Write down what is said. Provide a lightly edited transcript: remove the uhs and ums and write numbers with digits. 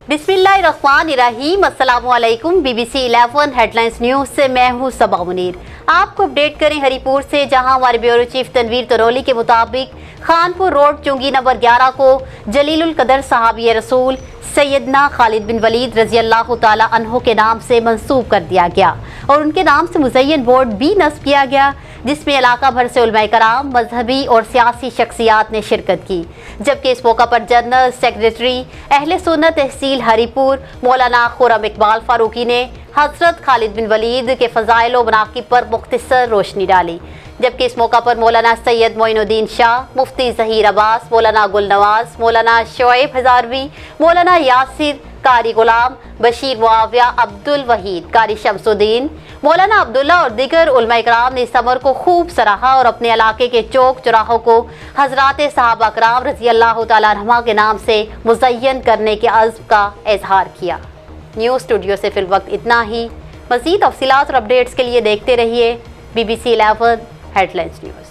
बिस्मिल्लाहिर्रहमानिर्रहीम। अस्सलामुअलैकुम। BBC 11 headlines news से मैं हूँ सबा मुनीर। आपको अपडेट करें हरिपुर से, जहां हमारे ब्यूरो चीफ तनवीर तरोली के मुताबिक खानपुर रोड चुंगी नंबर 11 को जलीलुल कदर सहाबी रसूल सैयदना खालिद बिन वलीद रजी अल्लाह ताला अन्हो के नाम से मंसूब कर दिया गया और उनके नाम से मुज़य्यन बोर्ड भी नस्ब किया गया, जिसमें इलाका भर से उलमाए कराम, मजहबी और सियासी शख्सियात ने शिरकत की। जबकि इस मौका पर जनरल सेक्रेटरी अहले सुन्नत तहसील हरिपुर मौलाना खुरम इकबाल फारूकी ने हज़रत खालिद बिन वलीद के फ़ज़ाइल व मनाक़िब पर मुख्तसर रोशनी डाली। जबकि इस मौका पर मौलाना सैयद मोइनुद्दीन शाह, मुफ्ती ज़हीर अब्बास, मौलाना गुलनवाज, मौलाना शोएब हज़ारवी, मौलाना यासिर, कारी गुलाम, बशीर मुआविया, अब्दुल वहीद, कारी शमसुद्दीन, मौलाना अब्दुल्ला और दीगर उलमा इकराम ने इस अमर को खूब सराहा और अपने इलाके के चौक चौराहों को हज़रात सहाबा कराम रज़ी अल्लाह तआला अन्हुमा के नाम से मुज़य्यन करने के अज़्म का इजहार किया। न्यूज़ स्टूडियो से फिल वक्त इतना ही। मज़ीद तफ़सीलात और अपडेट्स के लिए देखते रहिए BBC 11 हेडलाइंस न्यूज़।